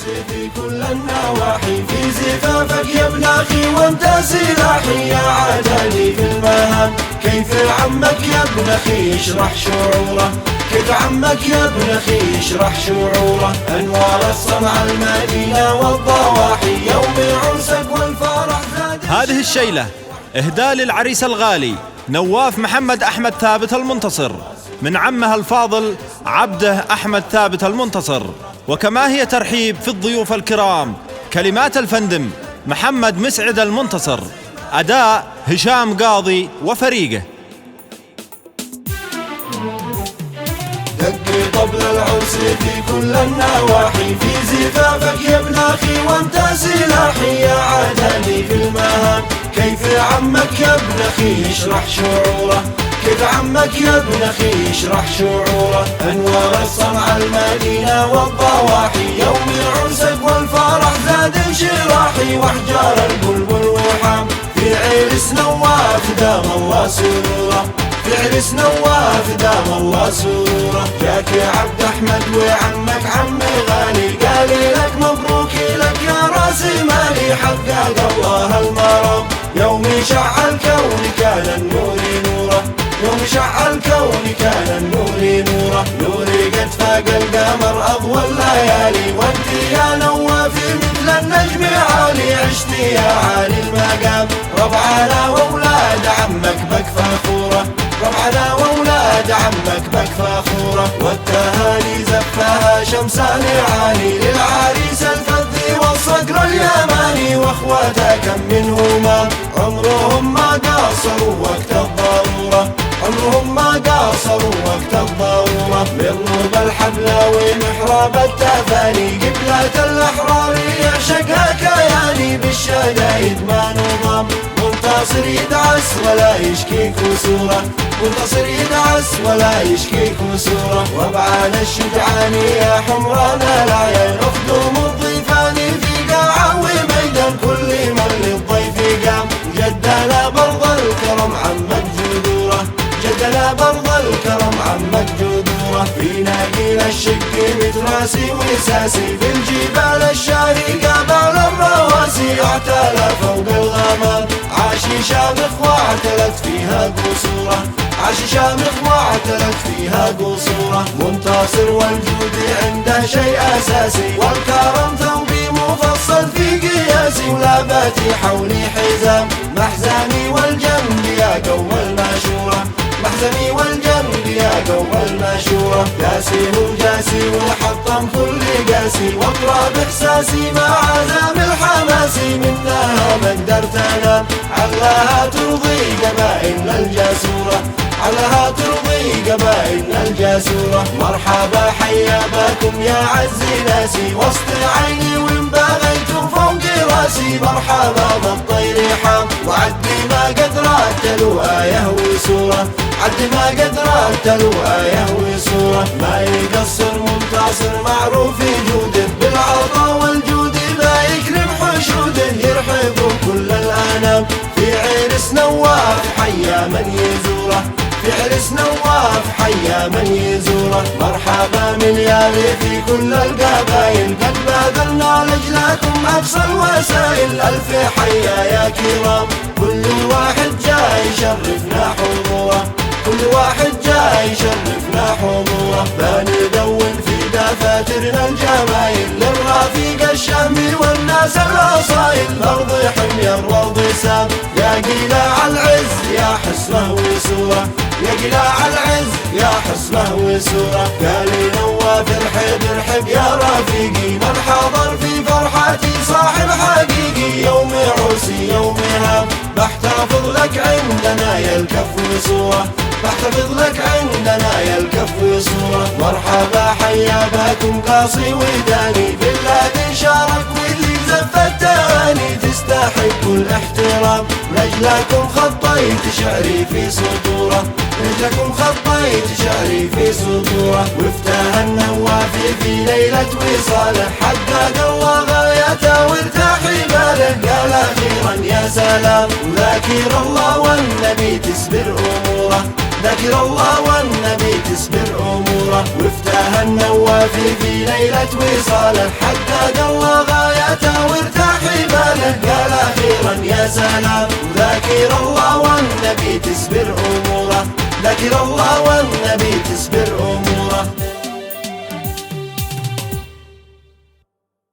في كل النواحي، في زفافك يا ابن أخي وانت سلاحي يا عداني في المهام. كيف عمك يا ابن أخي يشرح شعوره، كيف عمك يا ابن أخي يشرح شعوره. أنوار الصنعة المدينة والضواحي، يوم عرسك والفرح زاد. هذه الشيلة إهداء للعريس الغالي نواف محمد أحمد ثابت المنتصر من عمها الفاضل عبده أحمد ثابت المنتصر. وكما هي ترحيب في الضيوف الكرام، كلمات الفندم محمد مسعد المنتصر، أداء هشام قاضي وفريقه. دق طبل العرس في كل النواحي، في زفافك يا ابن أخي وانت سلاحي يا عداني في المهام. كيف عمك يا ابن أخي يشرح شعوره، كيف عمك يا ابن أخي يشرح شعوره. أنوار الصنعة المدينة والضواحي، يوم عرسك والفرح زاد انشراحي. وأحجار البلبل وحام في عرس نواف دام الله سروره، في عرس نواف دام الله سروره. جاك يا عبد أحمد وعمك عمي غالي، قالي لك مبروك لك يا راسي مالي. حقق الله المرام يوم شع الكون كان النور نوره، يوم شع الكون كان النور نوره. نوري قد فاق القمر أضوى الليالي، وانت يا نوافي مثل النجم عالي. عشتي يا عالي المقام ربعنا وأولاد عمك بك فخورة، ربعنا وأولاد عمك بك فخورة. والتهاني زفها شمسان عالي، للعريس الفضي والصقر اليماني. واخواته كم منهما عمرهم ما قاصروا وقت الضرورة، عمرهم ما قاصروا وقت الضرورة. مروا بالحبل ومحراب التفاني، قبلة الأحرار يعشقها كياني. بالشدايد ما نظام منتصر يدعس ولا يشكي كسوره، منتصر يدعس ولا يشكي كسوره. وابعاد الشجعان يا حمران العيان، اخدم الضيفان في قاعة وميدان. كل من للضيف قام جدنا برض الكرم عمك جذوره، جدنا برض الكرم عمك جذوره. في ناقيل الشق متراسي وساسي، في الجبال الشارقة بال الرواسي. اعتلى فوق الغمام عاشي شامخ واعتلت فيها قصوره، عاشي شامخ واعتلت فيها قصوره. منتصر والجود عنده شيء أساسي، والكرم ثوبي مفصل في قياسي. ولابتي حولي حزام محزاني والجنب يا قوم المشورة، محزني والجنب يا قوم المشورة. قاسي وجاسي والحطم كل قاسي، واقرا باحساسي مع عزام الحماسي. منها ما قدرت انام علاها ترضي قبائلنا الجسورة، علاها ترضي قبائلنا الجسورة. مرحبا حيا بكم يا عز ناسي، وسط عيني وإن بغيت فوق راسي. مرحبا بالطير حام وعدي ما قد راتلو آية وصورة، عدي ما قد راتلو آية وصورة. ما يقصر منتصر معروف جوده، بالعطا والجود ما يكرم حشوده. يرحب كل الأنام في عرس نواف حيا من يزوره، في عرس نواف حيا من يزوره. مرحبا ملياري في كل القبايل، قد بذلنا لجلكم أقصى الوسائل. ألف حيا يا كرام كل واحد جاي يشرفنا حضوره، كل واحد جاي يشرفنا حضوره. بندون في دفاترنا الجمايل، للرفيق الشامي والناس الأصايل. الأرض حمير والضسام يا قلاع العز يا حسنه وصوره، يا قلاع العز يا حسنه وصوره. قال نواف ارحب ارحب يا رفيقي، من حضر في فرحتي صاحب حقيقي. يوم عرسي يوم هام بحتفظ لك عندنا يا الكف وصوره، بحتفظ لك عندنا يا الكف وصوره. مرحبا حيا بكم قاصي وداني، بالذي شارك واللي زف التهاني. تستحق الاحترام لجلكم خطيت شعري في سطوره، لجلكم خطيت شعري في سطوره. وافتاه النوافي في ليلة وصاله، حقق الله غايته وارتاحي باله. قال أخيرا يا سلام وذاكر الله والنبي تسبر أموره، ذاكر الله والنبي تسبر أموره. أموره، وافتاه النوافي في ليلة وصاله، حدد الله غايته وارتاحي باله، قال أخيرا يا سلام ذاكر الله والنبي تسبر أموره، ذاكر الله والنبي تسبر